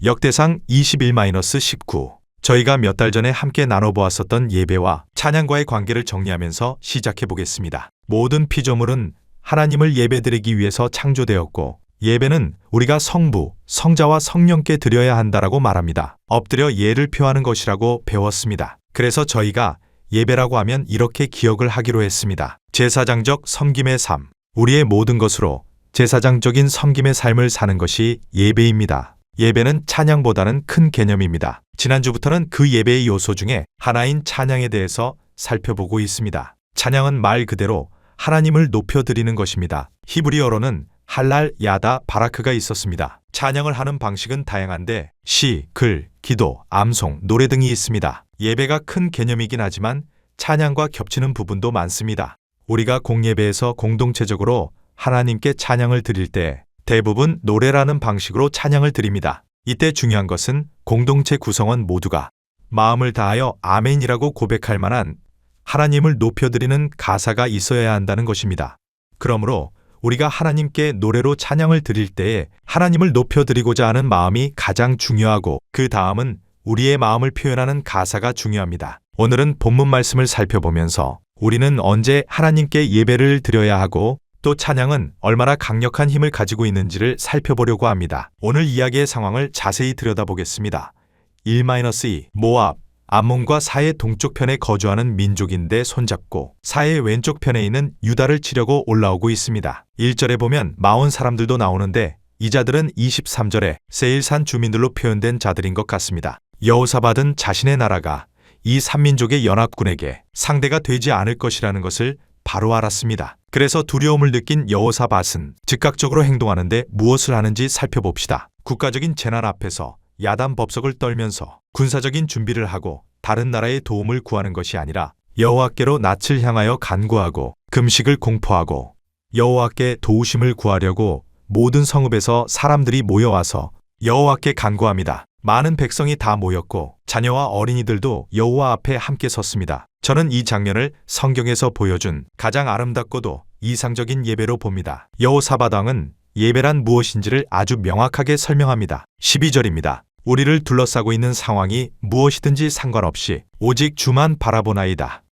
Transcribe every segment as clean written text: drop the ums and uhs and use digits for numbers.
역대상 21-19. 저희가 몇 달 전에 함께 나눠보았었던 예배와 찬양과의 관계를 정리하면서 시작해 보겠습니다. 모든 피조물은 하나님을 예배드리기 위해서 창조되었고, 예배는 우리가 성부, 성자와 성령께 드려야 한다라고 말합니다. 엎드려 예를 표하는 것이라고 배웠습니다. 그래서 저희가 예배라고 하면 이렇게 기억을 하기로 했습니다. 제사장적 섬김의 삶, 우리의 모든 것으로 제사장적인 섬김의 삶을 사는 것이 예배입니다. 예배는 찬양보다는 큰 개념입니다. 지난주부터는 그 예배의 요소 중에 하나인 찬양에 대해서 살펴보고 있습니다. 찬양은 말 그대로 하나님을 높여드리는 것입니다. 히브리어로는 할랄, 야다, 바라크가 있었습니다. 찬양을 하는 방식은 다양한데 시, 글, 기도, 암송, 노래 등이 있습니다. 예배가 큰 개념이긴 하지만 찬양과 겹치는 부분도 많습니다. 우리가 공예배에서 공동체적으로 하나님께 찬양을 드릴 때 대부분 노래라는 방식으로 찬양을 드립니다. 이때 중요한 것은 공동체 구성원 모두가 마음을 다하여 아멘이라고 고백할 만한 하나님을 높여드리는 가사가 있어야 한다는 것입니다. 그러므로 우리가 하나님께 노래로 찬양을 드릴 때에 하나님을 높여드리고자 하는 마음이 가장 중요하고 그 다음은 우리의 마음을 표현하는 가사가 중요합니다. 오늘은 본문 말씀을 살펴보면서 우리는 언제 하나님께 예배를 드려야 하고 또 찬양은 얼마나 강력한 힘을 가지고 있는지를 살펴보려고 합니다. 오늘 이야기의 상황을 자세히 들여다보겠습니다. 1-2 모압, 암몬과 사해 동쪽 편에 거주하는 민족인데 손잡고 사해 왼쪽 편에 있는 유다를 치려고 올라오고 있습니다. 1절에 보면 마온 사람들도 나오는데 이 자들은 23절에 세일산 주민들로 표현된 자들인 것 같습니다. 여호사밧은 자신의 나라가 이 3민족의 연합군에게 상대가 되지 않을 것이라는 것을 바로 알았습니다. 그래서 두려움을 느낀 여호사밧은 즉각적으로 행동하는데 무엇을 하는지 살펴봅시다. 국가적인 재난 앞에서 야단 법석을 떨면서 군사적인 준비를 하고 다른 나라의 도움을 구하는 것이 아니라 여호와께로 낯을 향하여 간구하고 금식을 공포하고 여호와께 도우심을 구하려고 모든 성읍에서 사람들이 모여와서 여호와께 간구합니다. 많은 백성이 다 모였고 자녀와 어린이들도 여호와 앞에 함께 섰습니다. 저는 이 장면을 성경에서 보여준 가장 아름답고도 이상적인 예배로 봅니다. 여호사밧 왕은 예배란 무엇인지를 아주 명확하게 설명합니다. 12절입니다. 우리를 둘러싸고 있는 상황이 무엇이든지 상관없이 오직 주만 바라보나이다.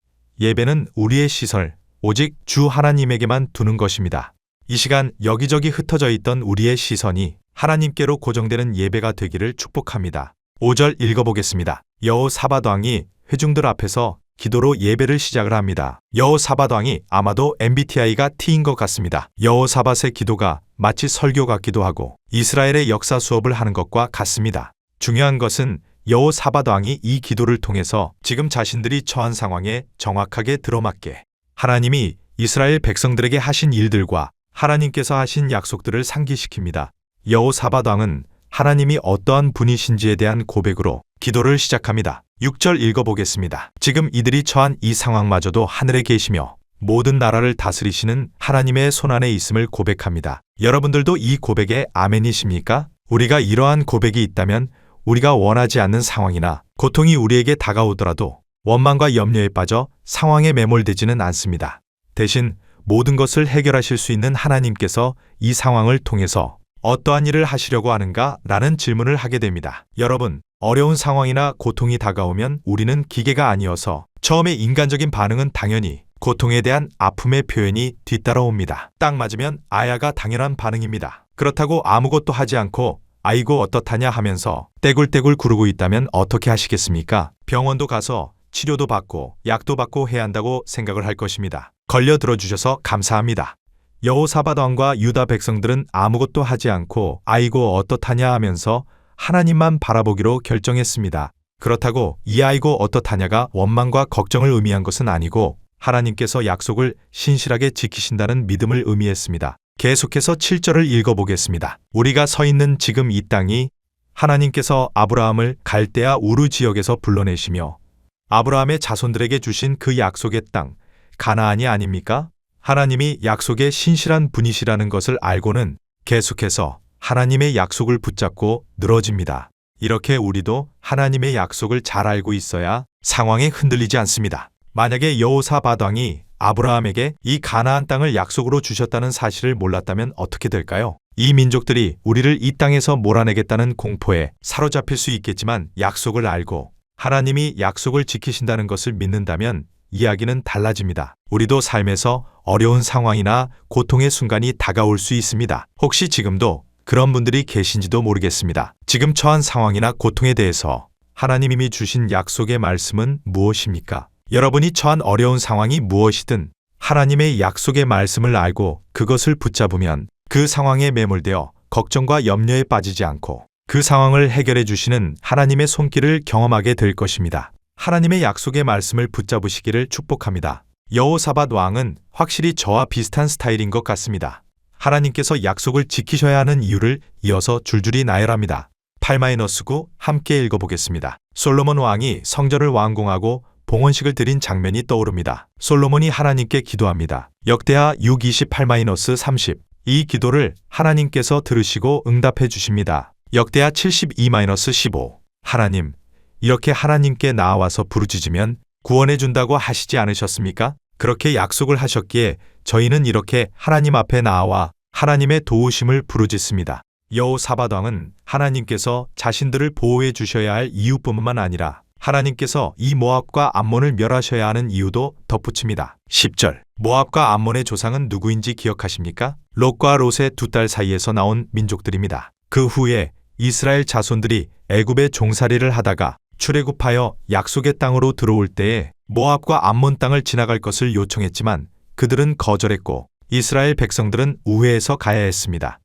예배는 우리의 시설, 오직 주 하나님에게만 두는 것입니다. 이 시간 여기저기 흩어져 있던 우리의 시선이 하나님께로 고정되는 예배가 되기를 축복합니다. 5절 읽어보겠습니다. 여호사밧 왕이 회중들 앞에서 기도로 예배를 시작을 합니다. 여호사밧 왕이 아마도 MBTI가 T인 것 같습니다. 여호사밧의 기도가 마치 설교 같기도 하고 이스라엘의 역사 수업을 하는 것과 같습니다. 중요한 것은 여호사밧 왕이 이 기도를 통해서 지금 자신들이 처한 상황에 정확하게 들어맞게 하나님이 이스라엘 백성들에게 하신 일들과 하나님께서 하신 약속들을 상기시킵니다. 여호사밧 왕은 하나님이 어떠한 분이신지에 대한 고백으로 기도를 시작합니다. 6절 읽어보겠습니다. 지금 이들이 처한 이 상황마저도 하늘에 계시며 모든 나라를 다스리시는 하나님의 손안에 있음을 고백합니다. 여러분들도 이 고백에 아멘이십니까? 우리가 이러한 고백이 있다면 우리가 원하지 않는 상황이나 고통이 우리에게 다가오더라도 원망과 염려에 빠져 상황에 매몰되지는 않습니다. 대신 모든 것을 해결하실 수 있는 하나님께서 이 상황을 통해서 어떠한 일을 하시려고 하는가? 라는 질문을 하게 됩니다. 여러분, 어려운 상황이나 고통이 다가오면 우리는 기계가 아니어서 처음에 인간적인 반응은 당연히 고통에 대한 아픔의 표현이 뒤따라옵니다. 딱 맞으면 아야가 당연한 반응입니다. 그렇다고 아무것도 하지 않고 아이고 어떻하냐 하면서 떼굴떼굴 구르고 있다면 어떻게 하시겠습니까? 병원도 가서 치료도 받고 약도 받고 해야 한다고 생각을 할 것입니다. 걸려들어 주셔서 감사합니다. 여호사밧 왕과 유다 백성들은 아무것도 하지 않고 아이고 어떻하냐 하면서 하나님만 바라보기로 결정했습니다. 그렇다고 이 아이고 어떻하냐가 원망과 걱정을 의미한 것은 아니고 하나님께서 약속을 신실하게 지키신다는 믿음을 의미했습니다. 계속해서 7절을 읽어보겠습니다. 우리가 서 있는 지금 이 땅이 하나님께서 아브라함을 갈대아 우르 지역에서 불러내시며 아브라함의 자손들에게 주신 그 약속의 땅 가나안이 아닙니까? 하나님이 약속의 신실한 분이시라는 것을 알고는 계속해서 하나님의 약속을 붙잡고 늘어집니다. 이렇게 우리도 하나님의 약속을 잘 알고 있어야 상황에 흔들리지 않습니다. 만약에 여호사밧 왕이 아브라함에게 이 가나안 땅을 약속으로 주셨다는 사실을 몰랐다면 어떻게 될까요? 이 민족들이 우리를 이 땅에서 몰아내겠다는 공포에 사로잡힐 수 있겠지만 약속을 알고 하나님이 약속을 지키신다는 것을 믿는다면 이야기는 달라집니다. 우리도 삶에서 어려운 상황이나 고통의 순간이 다가올 수 있습니다. 혹시 지금도 그런 분들이 계신지도 모르겠습니다. 지금 처한 상황이나 고통에 대해서 하나님이 주신 약속의 말씀은 무엇입니까? 여러분이 처한 어려운 상황이 무엇이든 하나님의 약속의 말씀을 알고 그것을 붙잡으면 그 상황에 매몰되어 걱정과 염려에 빠지지 않고 그 상황을 해결해 주시는 하나님의 손길을 경험하게 될 것입니다. 하나님의 약속의 말씀을 붙잡으시기를 축복합니다. 여호사밧 왕은 확실히 저와 비슷한 스타일인 것 같습니다. 하나님께서 약속을 지키셔야 하는 이유를 이어서 줄줄이 나열합니다. 8-9 함께 읽어보겠습니다. 솔로몬 왕이 성전을 완공하고 봉헌식을 드린 장면이 떠오릅니다. 솔로몬이 하나님께 기도합니다. 역대하 6:28-30 이 기도를 하나님께서 들으시고 응답해 주십니다. 역대하 72-15 하나님, 이렇게 하나님께 나아와서 부르짖으면 구원해 준다고 하시지 않으셨습니까? 그렇게 약속을 하셨기에 저희는 이렇게 하나님 앞에 나아와 하나님의 도우심을 부르짖습니다. 여호사밧 왕은 하나님께서 자신들을 보호해 주셔야 할 이유뿐만 아니라 하나님께서 이 모압과 암몬을 멸하셔야 하는 이유도 덧붙입니다. 10절 모압과 암몬의 조상은 누구인지 기억하십니까? 롯과 롯의 두 딸 사이에서 나온 민족들입니다. 그 후에 이스라엘 자손들이 애굽의 종살이를 하다가 출애굽하여 약속의 땅으로 들어올 때에 모압과 암몬 땅을 지나갈 것을 요청했지만 그들은 거절했고 이스라엘 백성들은 우회해서 가야 했습니다.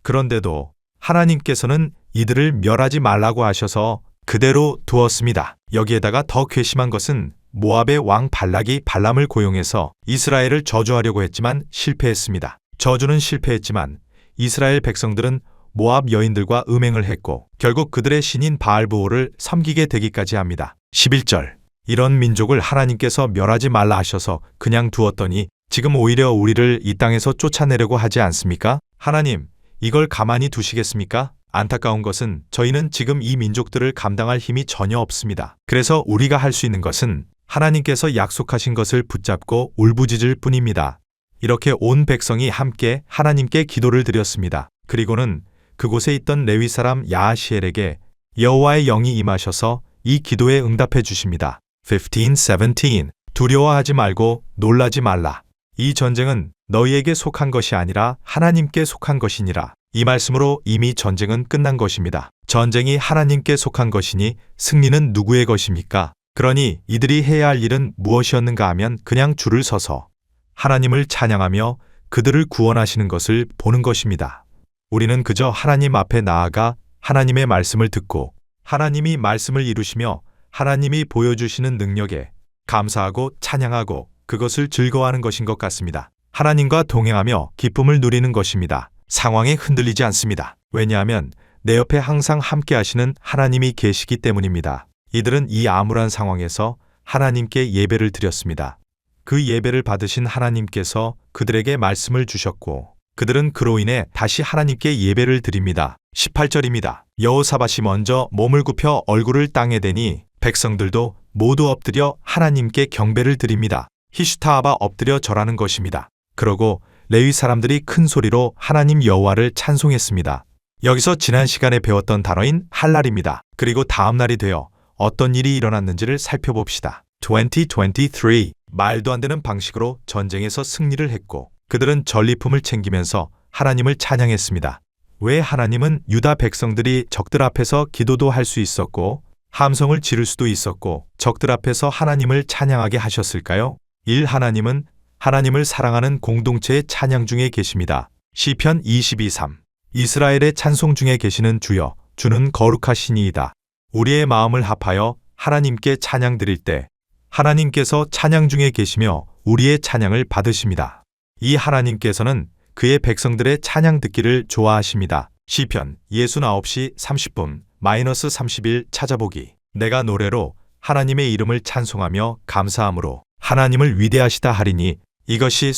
그런데도 하나님께서는 이들을 멸하지 말라고 하셔서 그대로 두었습니다. 여기에다가 더 괘씸한 것은 모압의 왕 발락이 발람을 고용해서 이스라엘을 저주하려고 했지만 실패했습니다. 저주는 실패했지만 이스라엘 백성들은 모압 여인들과 음행을 했고 결국 그들의 신인 바알브오를 섬기게 되기까지 합니다. 11절 이런 민족을 하나님께서 멸하지 말라 하셔서 그냥 두었더니 지금 오히려 우리를 이 땅에서 쫓아내려고 하지 않습니까? 하나님, 이걸 가만히 두시겠습니까? 안타까운 것은 저희는 지금 이 민족들을 감당할 힘이 전혀 없습니다. 그래서 우리가 할 수 있는 것은 하나님께서 약속하신 것을 붙잡고 울부짖을 뿐입니다. 이렇게 온 백성이 함께 하나님께 기도를 드렸습니다. 그리고는 그곳에 있던 레위 사람 야하시엘에게 여호와의 영이 임하셔서 이 기도에 응답해 주십니다. 15:17 두려워하지 말고 놀라지 말라. 이 전쟁은 너희에게 속한 것이 아니라 하나님께 속한 것이니라. 이 말씀으로 이미 전쟁은 끝난 것입니다. 전쟁이 하나님께 속한 것이니 승리는 누구의 것입니까? 그러니 이들이 해야 할 일은 무엇이었는가 하면 그냥 줄을 서서 하나님을 찬양하며 그들을 구원하시는 것을 보는 것입니다. 우리는 그저 하나님 앞에 나아가 하나님의 말씀을 듣고 하나님이 말씀을 이루시며 하나님이 보여주시는 능력에 감사하고 찬양하고 그것을 즐거워하는 것인 것 같습니다. 하나님과 동행하며 기쁨을 누리는 것입니다. 상황에 흔들리지 않습니다. 왜냐하면 내 옆에 항상 함께 하시는 하나님이 계시기 때문입니다. 이들은 이 암울한 상황에서 하나님께 예배를 드렸습니다. 그 예배를 받으신 하나님께서 그들에게 말씀을 주셨고 그들은 그로 인해 다시 하나님께 예배를 드립니다. 18절입니다. 여호사밧이 먼저 몸을 굽혀 얼굴을 땅에 대니 백성들도 모두 엎드려 하나님께 경배를 드립니다. 히슈타하바 엎드려 절하는 것입니다. 그러고 레위 사람들이 큰 소리로 하나님 여호와를 찬송했습니다. 여기서 지난 시간에 배웠던 단어인 할랄입니다. 그리고 다음 날이 되어 어떤 일이 일어났는지를 살펴봅시다. 2023 말도 안 되는 방식으로 전쟁에서 승리를 했고 그들은 전리품을 챙기면서 하나님을 찬양했습니다. 왜 하나님은 유다 백성들이 적들 앞에서 기도도 할 수 있었고 함성을 지를 수도 있었고 적들 앞에서 하나님을 찬양하게 하셨을까요? 1. 하나님은 하나님을 사랑하는 공동체의 찬양 중에 계십니다. 시편 22:3 이스라엘의 찬송 중에 계시는 주여, 주는 거룩하시니이다. 우리의 마음을 합하여 하나님께 찬양 드릴 때 하나님께서 찬양 중에 계시며 우리의 찬양을 받으십니다. 이 하나님께서는 그의 백성들의 찬양 듣기를 좋아하십니다. 시편 69:30 -31 찾아보기. 내가 노래로 하나님의 이름을 찬송하며 감사함으로 하나님을 위대하시다 하리니 이것이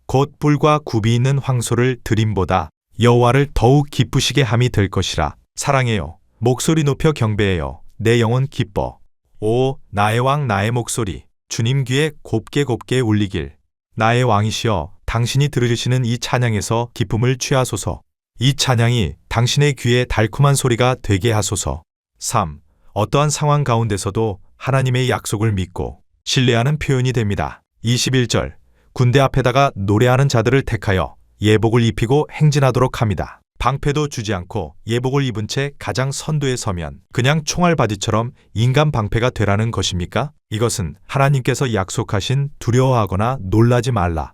곧 뿔과 굽이 있는 황소를 드림보다 여호와를 더욱 기쁘시게 함이 될 것이라. 사랑해요. 목소리 높여 경배해요. 내 영혼 기뻐. 오 나의 왕 나의 목소리 주님 귀에 곱게 곱게 울리길. 나의 왕이시여 당신이 들으시는 이 찬양에서 기쁨을 취하소서. 이 찬양이 당신의 귀에 달콤한 소리가 되게 하소서. 3. 어떠한 상황 가운데서도 하나님의 약속을 믿고 신뢰하는 표현이 됩니다. 21절. 군대 앞에다가 노래하는 자들을 택하여 예복을 입히고 행진하도록 합니다. 방패도 주지 않고 예복을 입은 채 가장 선두에 서면 그냥 총알바지처럼 인간 방패가 되라는 것입니까? 이것은 하나님께서 약속하신 두려워하거나 놀라지 말라,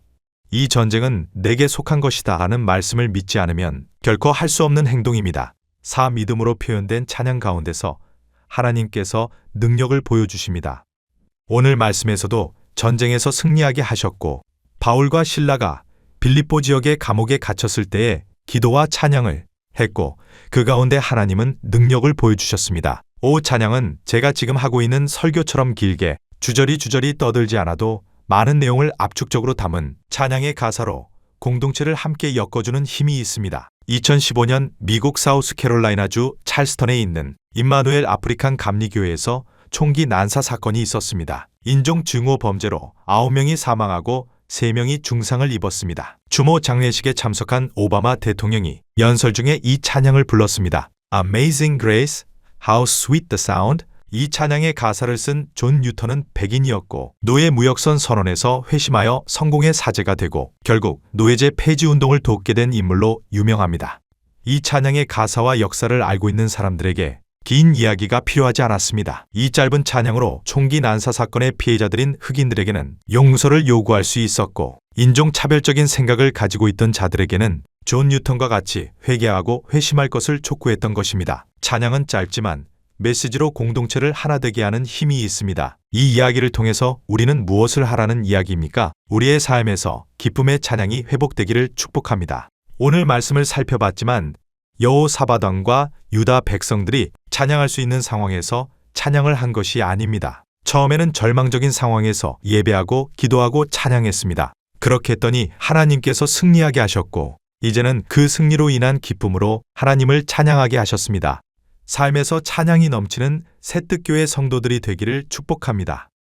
이 전쟁은 내게 속한 것이다 라는 말씀을 믿지 않으면 결코 할 수 없는 행동입니다. 4. 믿음으로 표현된 찬양 가운데서 하나님께서 능력을 보여주십니다. 오늘 말씀에서도 전쟁에서 승리하게 하셨고, 바울과 실라가 빌립보 지역의 감옥에 갇혔을 때에 기도와 찬양을 했고, 그 가운데 하나님은 능력을 보여주셨습니다. 5. 찬양은 제가 지금 하고 있는 설교처럼 길게 주저리 떠들지 않아도 많은 내용을 압축적으로 담은 찬양의 가사로 공동체를 함께 엮어주는 힘이 있습니다. 2015년 미국 사우스캐롤라이나주 찰스턴에 있는 임마누엘 아프리칸 감리교회에서 총기 난사 사건이 있었습니다. 인종 증오 범죄로 9명이 사망하고 3명이 중상을 입었습니다. 추모 장례식에 참석한 오바마 대통령이 연설 중에 이 찬양을 불렀습니다. Amazing Grace, How Sweet the Sound. 이 찬양의 가사를 쓴 존 뉴턴은 백인이었고 노예 무역선 선언에서 회심하여 성공의 사제가 되고 결국 노예제 폐지 운동을 돕게 된 인물로 유명합니다. 이 찬양의 가사와 역사를 알고 있는 사람들에게 긴 이야기가 필요하지 않았습니다. 이 짧은 찬양으로 총기 난사 사건의 피해자들인 흑인들에게는 용서를 요구할 수 있었고, 인종차별적인 생각을 가지고 있던 자들에게는 존 뉴턴과 같이 회개하고 회심할 것을 촉구했던 것입니다. 찬양은 짧지만 메시지로 공동체를 하나 되게 하는 힘이 있습니다. 이 이야기를 통해서 우리는 무엇을 하라는 이야기입니까? 우리의 삶에서 기쁨의 찬양이 회복되기를 축복합니다. 오늘 말씀을 살펴봤지만 여호사밧 왕과 유다 백성들이 찬양할 수 있는 상황에서 찬양을 한 것이 아닙니다. 처음에는 절망적인 상황에서 예배하고 기도하고 찬양했습니다. 그렇게 했더니 하나님께서 승리하게 하셨고, 이제는 그 승리로 인한 기쁨으로 하나님을 찬양하게 하셨습니다. 삶에서 찬양이 넘치는 새뜻교회 성도들이 되기를 축복합니다.